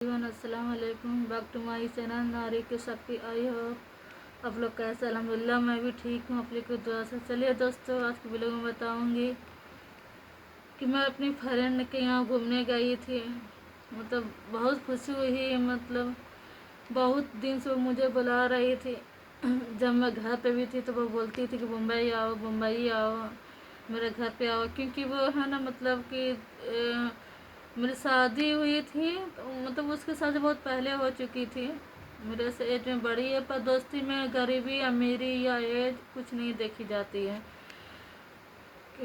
अस्सलाम वालेकुम। Back to my channel नारी की शक्ति। आई हो आप लोग कैसे? अल्हम्दुलिल्लाह मैं भी ठीक हूँ, आप लोग की दुआ से। चलिए दोस्तों, आज के वीडियो में बताऊँगी कि मैं अपनी फ्रेंड के यहाँ घूमने गई थी। मतलब बहुत खुशी हुई, मतलब बहुत दिन से वो मुझे बुला रही थी। जब मैं घर पे भी थी तो वो बोलती थी कि मुंबई आओ, मुंबई आओ, मेरे घर पे आओ, क्योंकि वो है ना, मतलब कि मेरी शादी हुई थी तो मतलब उसकी शादी बहुत पहले हो चुकी थी। मेरे से एज में बड़ी है, पर दोस्ती में गरीबी अमीरी या एज कुछ नहीं देखी जाती है।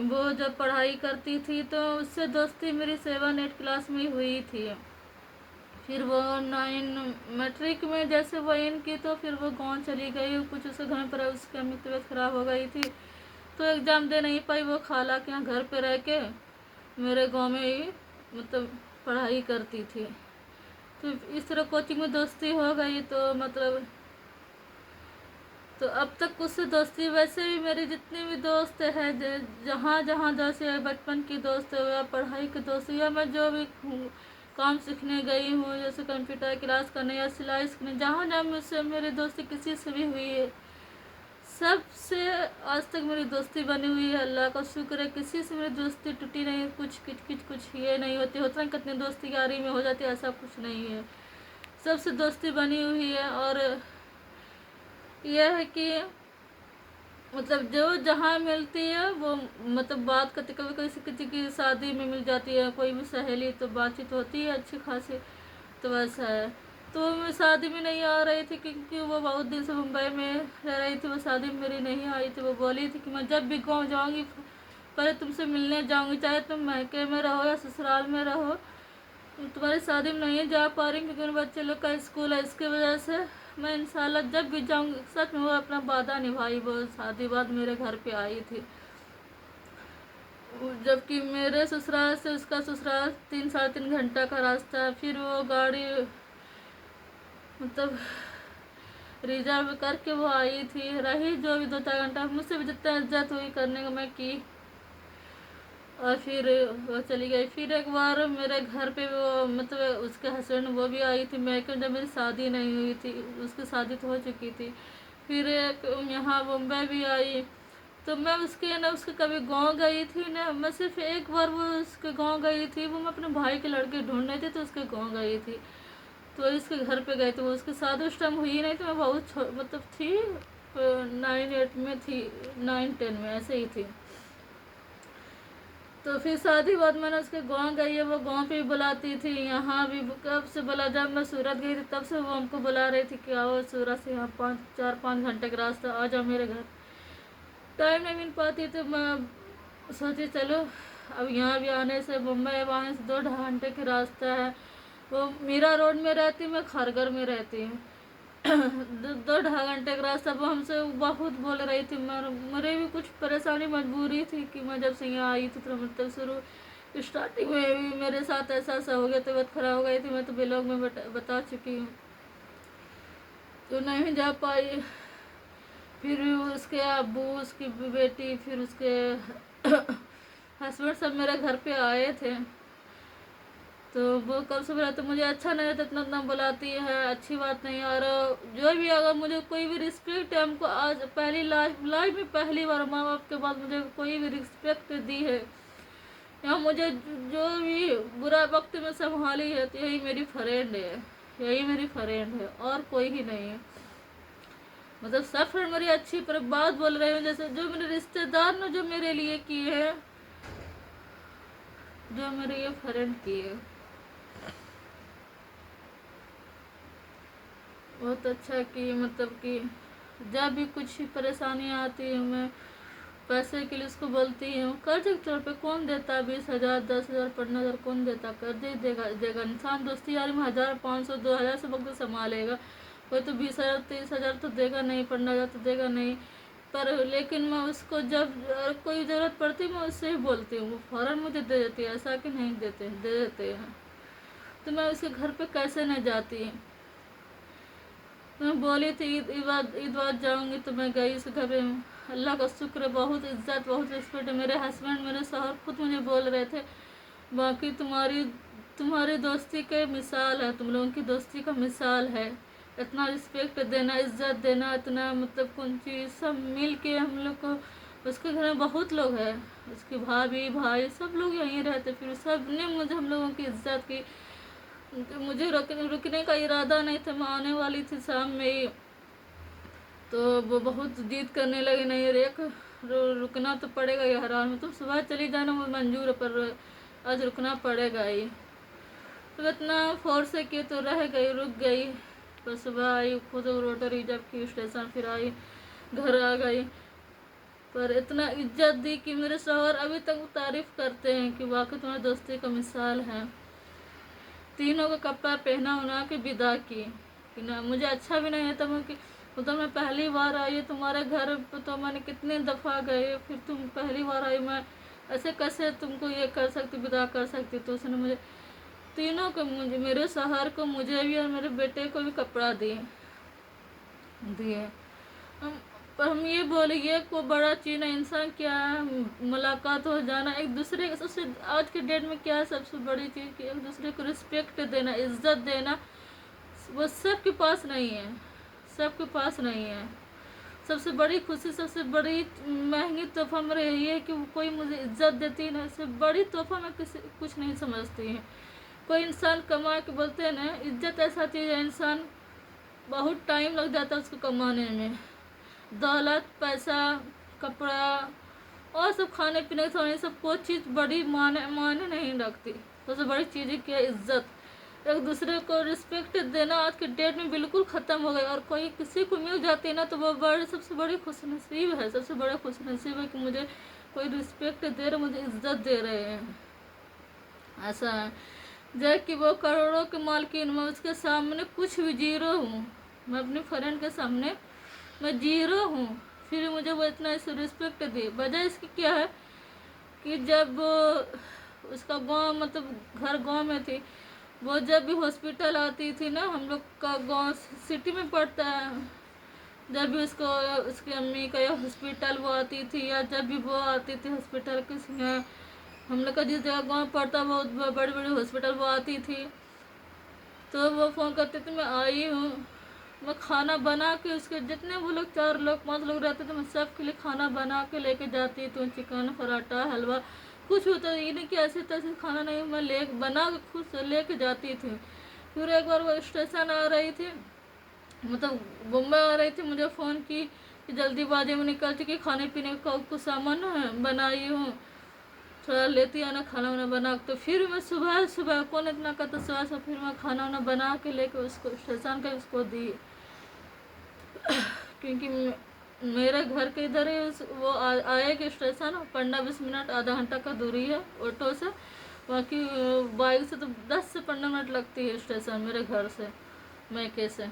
वो जब पढ़ाई करती थी तो उससे दोस्ती मेरी 7-8 क्लास में हुई थी। फिर वो 9 मैट्रिक में जैसे वो इन की तो फिर वो गांव चली गई, कुछ उसके घर पर उसकी अम्मी की तबीयत खराब हो गई थी तो एग्ज़ाम दे नहीं पाई। वो खाला के यहाँ घर पे रह के मेरे गांव में ही मतलब पढ़ाई करती थी। तो इस तरह कोचिंग में दोस्ती हो गई। तो मतलब तो अब तक उससे दोस्ती, वैसे भी मेरे जितने भी दोस्त हैं जहाँ जहाँ जैसे बचपन की दोस्त हो या पढ़ाई के दोस्त या मैं जो भी काम सीखने गई हूँ, जैसे कंप्यूटर क्लास करने या सिलाई सीखने, जहाँ जहाँ मुझसे मेरी दोस्ती किसी से भी हुई है, सबसे आज तक मेरी दोस्ती बनी हुई है। अल्लाह का शुक्र है, किसी से मेरी दोस्ती टूटी नहीं, कुछ किच किच कुछ ये नहीं होती। होता है कितनी दोस्ती यारी में हो जाती है, ऐसा कुछ नहीं है, सबसे दोस्ती बनी हुई है। और यह है कि मतलब जो जहाँ मिलती है वो मतलब बात करते, कभी कभी किसी की शादी में मिल जाती है कोई भी सहेली तो बातचीत होती है अच्छी खासी। तो वैसा है। तो मैं शादी में नहीं आ रही थी क्योंकि वो बहुत दिन से मुंबई में रह रही थी। वो शादी में मेरी नहीं आई थी। वो बोली थी कि मैं जब भी गाँव जाऊँगी पहले तुमसे मिलने जाऊँगी, चाहे तुम मैके में रहो या ससुराल में रहो। तुम्हारी शादी में नहीं जा पा रही क्योंकि बच्चे लोग का स्कूल है, इसकी वजह से मैं इंशाल्लाह जब भी जाऊँगी। सच में वो अपना वादा निभाई, वो शादी बाद मेरे घर पे आई थी, जबकि मेरे ससुराल से उसका ससुराल 3-3.5 घंटा का रास्ता है। फिर वो गाड़ी मतलब रिजर्व करके वो आई थी, रही जो भी 2-4 घंटा, मुझसे भी जितना इज्जत हुई करने को मैं की, और फिर वो चली गई। फिर एक बार मेरे घर पे वो मतलब उसके हस्बैंड वो भी आई थी, मैं जब मेरी शादी नहीं हुई थी, उसकी शादी तो हो चुकी थी। फिर एक यहाँ मुंबई भी आई। तो मैं उसके ना उसके कभी गांव गई थी ना, मैं सिर्फ एक बार वो उसके गांव गई थी। वो मैं अपने भाई के लड़के ढूंढ रही थी तो उसके गांव गई थी, तो इसके घर पे गए थे। वो उसके शादी उस टाइम हुई नहीं थी, मैं बहुत मतलब थी 9-8 में थी, 9-10 में ऐसे ही थी। तो फिर शादी बाद मैंने उसके गांव गई है, वो गांव पे भी बुलाती थी, यहाँ भी कब से बुला, जब मैं सूरत गई थी तब से वो हमको बुला रही थी कि आओ सूरत से यहाँ 4-5 घंटे का रास्ता, आ जाओ मेरे घर। टाइम नहीं मिल पाती तो मैं सोची चलो अब यहाँ भी आने से, मुंबई आने से 2-2.5 घंटे का रास्ता है। वो मीरा रोड में रहती, मैं खारगर में रहती हूँ। 2-2.5 घंटे का रास्ता। वो हमसे बहुत बोल रही थी, मेरे भी कुछ परेशानी मजबूरी थी कि मैं जब से यहाँ आई थी तो मतलब शुरू स्टार्टिंग में भी मेरे साथ ऐसा ऐसा हो गया, तबीयत खराब हो गई थी, मैं तो ब्लॉग में बता चुकी हूँ, तो नहीं जा पाई। फिर उसके अब्बू, उसकी बेटी, फिर उसके हस्बैंड सब मेरे घर पे आए थे। तो वो कब से बुलाते, मुझे अच्छा नहीं लगता, इतना इतना बुलाती है, अच्छी बात नहीं। और जो भी अगर मुझे कोई भी रिस्पेक्ट है, हमको आज पहली लाइफ में पहली बार माँ बाप के बाद मुझे कोई भी रिस्पेक्ट दी है या मुझे जो भी बुरा वक्त में संभाली है, तो यही मेरी फ्रेंड है, यही मेरी फ्रेंड है, और कोई ही नहीं है। मतलब सब फ्रेंड मेरी अच्छी, पर बात बोल रहे हैं जैसे जो मेरे रिश्तेदार ने जो मेरे लिए किए हैं, जो मेरे ये फ्रेंड किए, बहुत अच्छा कि मतलब कि जब भी कुछ परेशानी आती है मैं पैसे के लिए उसको बोलती हूँ। कर्ज के तौर पे कौन देता है 20,000 10,000 15,000 कौन देता, कर्ज ही देगा इंसान। दोस्ती यारी में 1,000 500 2,000 से वक्त संभालेगा, कोई तो 20,000 30,000 तो देगा नहीं, 15,000 तो देगा नहीं। पर लेकिन मैं उसको जब कोई ज़रूरत पड़ती मैं उससे ही बोलती हूँ, वो फ़ौरन मुझे दे देती है, ऐसा कि नहीं देते, दे देते हैं। तो मैं उसके घर पे कैसे नहीं जाती। मैं बोली थी ईद बाद जाऊँगी तो मैं गई उस घर पे। अल्लाह का शुक्र है, बहुत इज्जत बहुत रिस्पेक्ट है। मेरे हस्बैंड मेरे शौहर खुद मुझे बोल रहे थे बाकी तुम्हारी तुम्हारी दोस्ती के मिसाल है, तुम लोगों की दोस्ती का मिसाल है। इतना रिस्पेक्ट देना, इज्जत देना, इतना मतलब कौन चीज़ सब मिल के हम लोग को। उसके घर में बहुत लोग हैं, उसकी भाभी भाई सब लोग यहीं रहते, फिर सब ने मुझे हम लोगों की इज्जत की। मुझे रुकने का इरादा नहीं था, मैं आने वाली थी शाम में ही, तो वो बहुत जिद करने लगे, नहीं रेख रुकना तो पड़ेगा ही, हर हाल में तुम सुबह चली जाना वो मंजूर है, पर आज रुकना पड़ेगा ही। तो इतना फोर्स से की तो रह गई, रुक गई। पर सुबह आई, खुद रोटरी जब की स्टेशन, फिर आई घर आ गई। पर इतना इज्जत दी कि मेरे शौहर अभी तक तारीफ करते हैं कि वाकई तुम्हारी दोस्ती का मिसाल है। तीनों का कपड़ा पहना उना के विदा की कि ना मुझे अच्छा भी नहीं है तब कि मतलब मैं पहली बार आई तुम्हारे घर पे, तो मैंने कितने दफ़ा गए, फिर तुम पहली बार आई, मैं ऐसे कैसे तुमको ये कर सकती, विदा कर सकती। तो उसने मुझे तीनों को, मुझे मेरे शहर को, मुझे भी और मेरे बेटे को भी कपड़ा दिए दिए हम। पर हम ये बोले ये को बड़ा चीज़ है, इंसान क्या है, मुलाकात हो जाना एक दूसरे के। सबसे आज के डेट में क्या है सबसे बड़ी चीज़ कि एक दूसरे को रिस्पेक्ट देना, इज्जत देना, वो सबके पास नहीं है, सबके पास नहीं है। सबसे बड़ी खुशी, सबसे बड़ी महंगी तोहफा मेरा यही है कि कोई मुझे इज्जत देती है ना, इससे बड़ी तोहफा मैं किसी कुछ नहीं समझती है। कोई इंसान कमा के, बोलते हैं ना इज्जत ऐसा चीज़ है, इंसान बहुत टाइम लग जाता है उसको कमाने में। दौलत, पैसा, कपड़ा और सब खाने पीने थोड़ी सब कोई चीज़ बड़ी माने नहीं रखती। सबसे बड़ी चीज़ है क्या, इज्जत। एक दूसरे को रिस्पेक्ट देना आज के डेट में बिल्कुल ख़त्म हो गई। और कोई किसी को मिल जाती है ना तो वो सबसे बड़ी खुशनसीब है, सबसे बड़ा खुशनसीब है कि मुझे कोई रिस्पेक्ट दे रहे, मुझे इज्जत दे रहे हैं। ऐसा है जैसे कि वो करोड़ों के मालकिन, मैं उसके सामने कुछ भी जीरो हूँ। मैं अपने फ्रेंड के सामने मैं जीरो हूँ, फिर मुझे वो इतना इसे रिस्पेक्ट दी। वजह इसकी क्या है कि जब उसका गांव, मतलब घर गांव में थी, वो जब भी हॉस्पिटल आती थी ना, हम लोग का गांव सिटी में पड़ता है, जब भी उसको उसकी अम्मी का या हॉस्पिटल वो आती थी, या जब भी वो आती थी हॉस्पिटल किसी में, हम लोग का जिस जगह गाँव पड़ता है बहुत बड़ी बड़ी हॉस्पिटल वो आती थी, तो वो फ़ोन करते थे मैं आई हूँ। मैं खाना बना के उसके, जितने वो लोग 4 लोग 5 लोग रहते थे, मैं सब के लिए खाना बना के लेके जाती थी। चिकन, पराठा, हलवा कुछ होता, ये नहीं कि ऐसे तैसे खाना नहीं, मैं ले बना के खुद से लेके जाती थी। फिर एक बार वो स्टेशन आ रही थी, मतलब बम्बई आ रही थी, मुझे फ़ोन की कि जल्दीबाजी में निकल चुकी, खाने पीने का कुछ सामान बनाई हूँ, थोड़ा लेती आना खाना वाना बना। तो फिर मैं सुबह सुबह, कौन इतना करता, सुबह से फिर मैं खाना वाना बना के लेके उसको स्टेशन का उसको दी। क्योंकि मेरे घर के इधर ही वो आएगी स्टेशन, 15-20 मिनट, आधा घंटा का दूरी है ऑटो से, बाकी बाइक से तो 10 से 15 मिनट लगती है स्टेशन मेरे घर से, मैके से।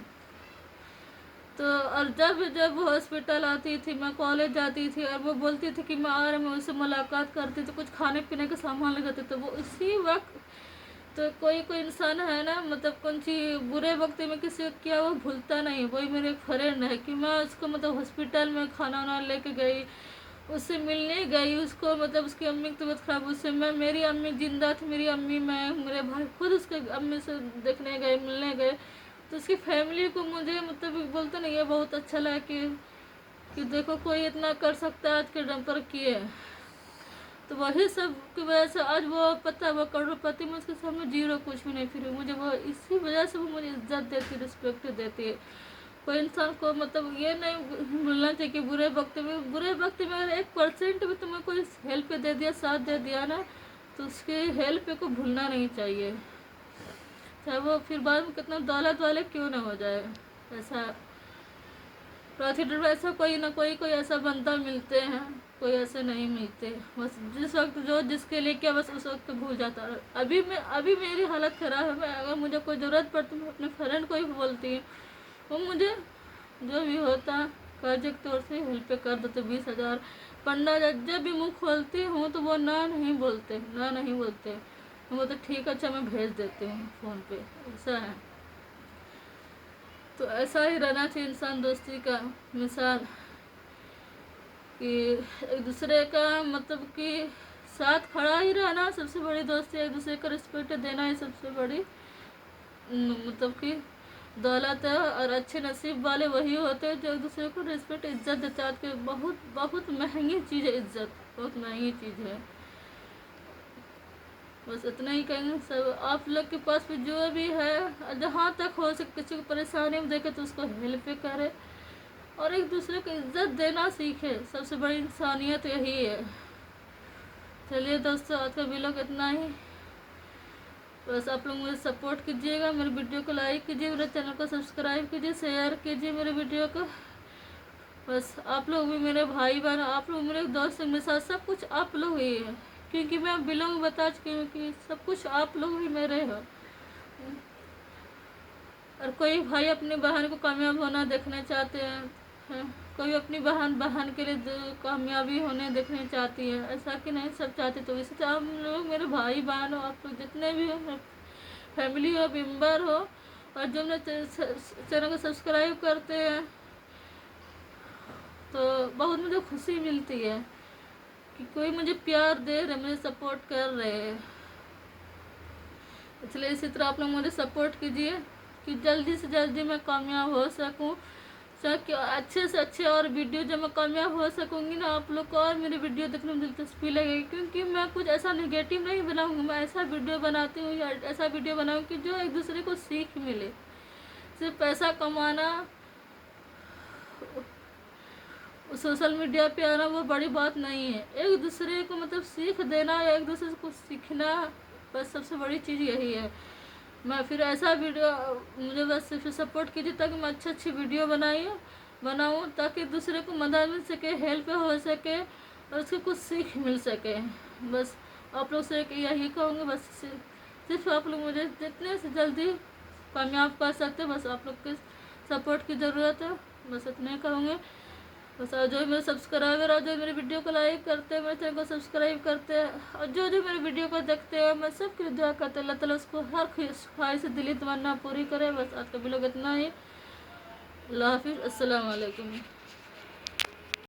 तो और जब जब वो हॉस्पिटल आती थी, मैं कॉलेज जाती थी, और वो बोलती थी कि मैं आ रहा, मैं उससे मुलाकात करती थी, कुछ खाने पीने का सामान लगाते, तो वो उसी वक्त, तो कोई कोई इंसान है ना, मतलब कौन सी बुरे वक्त में किसी को किया वो भूलता नहीं। वही मेरे एक फ्रेंड है कि मैं उसको मतलब हॉस्पिटल में खाना वाना लेके गई, उससे मिलने गई, उसको मतलब उसकी अम्मी की तबीयत खराब, उससे मैं, मेरी अम्मी जिंदा थी, मेरी अम्मी, मैं, मेरे भाई खुद उसके अम्मी से देखने गए, मिलने गए। तो उसकी फैमिली को मुझे मतलब बोलते नहीं, ये बहुत अच्छा लगा कि देखो कोई इतना कर सकता है आज के दम पर किए। तो वही सब की वजह से आज वो पता है वो करोड़पति में, उसके सामने जीरो कुछ भी नहीं, फिर मुझे वो इसी वजह से वो मुझे इज्जत देती, रिस्पेक्ट देती है। कोई इंसान को मतलब ये नहीं भूलना चाहिए कि बुरे वक्त में अगर 1% भी तुम्हें कोई हेल्प दे दिया, साथ दे दिया ना, तो उसके हेल्प को भूलना नहीं चाहिए, चाहे वो फिर बाद में कितना दौलत वाले क्यों ना हो जाए। ऐसा प्रॉफिट में ऐसा कोई ना कोई ऐसा बंदा मिलते हैं, कोई ऐसे नहीं मिलते। बस जिस वक्त जो जिसके लिए क्या, बस उस वक्त भूल जाता है। अभी मेरी हालत ख़राब है, मैं अगर मुझे कोई ज़रूरत पड़ती मैं अपने फ्रेंड को ही बोलती हूँ, वो मुझे जो भी होता कर्ज के तौर से हेल्प कर देते, 20,000 15,000। जब भी मुँह खोलती हूँ तो वो ना नहीं बोलते, वो तो ठीक है, अच्छा मैं भेज देती हूँ फ़ोन पे। ऐसा है, तो ऐसा ही रहना चाहिए इंसान दोस्ती का मिसाल, कि एक दूसरे का मतलब कि साथ खड़ा ही रहना सबसे बड़ी दोस्ती, एक दूसरे को रिस्पेक्ट देना ही सबसे बड़ी मतलब कि दौलत है। और अच्छे नसीब वाले वही होते हैं जो एक दूसरे को रिस्पेक्ट इज्जत देते हैं। आज के बहुत बहुत महंगी चीज़ है इज्जत, बहुत महंगी चीज़ है। बस इतना ही कहेंगे सब आप लोग के पास भी जो भी है, जहाँ तक हो सके किसी को परेशानी में देखे तो उसको हेल्प करे और एक दूसरे को इज्जत देना सीखे, सबसे बड़ी इंसानियत यही है। चलिए दोस्तों, आज का व्लॉग इतना ही। बस आप लोग मुझे सपोर्ट कीजिएगा, मेरे वीडियो को लाइक कीजिए, मेरे चैनल को सब्सक्राइब कीजिए, शेयर कीजिए मेरे वीडियो को। बस आप लोग भी मेरे भाई बहन, आप लोग मेरे दोस्त, मेरे साथ सब कुछ आप लोग ही है, क्योंकि मैं बिलोंग बता चुकी हूँ कि सब कुछ आप लोग ही मेरे हो। और कोई भाई अपनी बहन को कामयाब होना देखना चाहते हैं, कोई अपनी बहन के लिए कामयाबी होने देखने चाहती है, ऐसा कि नहीं सब चाहते। तो इससे आप लोग मेरे भाई बहन हो, आप लोग जितने भी हो, फैमिली हो, मेम्बर हो, और जो मेरे चैनल को सब्सक्राइब करते हैं तो बहुत मुझे खुशी मिलती है कि कोई मुझे प्यार दे रहे, मुझे सपोर्ट कर रहे हैं। इसलिए इसी तरह आप लोग मुझे सपोर्ट कीजिए कि जल्दी से जल्दी मैं कामयाब हो सकूं, ताकि अच्छे से अच्छे और वीडियो जब मैं कामयाब हो सकूंगी ना, आप लोग को और मेरी वीडियो देखने में दिलचस्पी लगेगी। क्योंकि मैं कुछ ऐसा नेगेटिव नहीं बनाऊंगी, मैं ऐसा वीडियो बनाती हूँ या ऐसा वीडियो बनाऊँ कि जो एक दूसरे को सीख मिले। सिर्फ पैसा कमाना, सोशल मीडिया पे आना वो बड़ी बात नहीं है, एक दूसरे को मतलब सीख देना या एक दूसरे को सीखना, बस सबसे बड़ी चीज़ यही है। मैं फिर ऐसा वीडियो मुझे बस सिर्फ सपोर्ट कीजिए ताकि मैं अच्छी वीडियो बनाऊँ ताकि दूसरे को मदद मिल सके, हेल्प हो सके और उसको कुछ सीख मिल सके। बस आप लोग से यही कहूँगी, बस सिर्फ आप लोग मुझे जितने से जल्दी कामयाब कर सकते, बस आप लोग के सपोर्ट की ज़रूरत है, बस इतने कहूँगे। बस और जो मेरे सब्सक्राइबर और जो मेरे वीडियो को लाइक करते हैं, मेरे चैनल को सब्सक्राइब करते हैं और जो जो मेरे वीडियो को देखते हैं, मैं सबके लिए दुआ करते हैं अल्लाह ताला उसको हर ख्वाहिश दिली तमन्ना पूरी करे। बस आज का व्लॉग इतना ही। अल्लाह हाफिज़, अस्सलाम वालेकुम।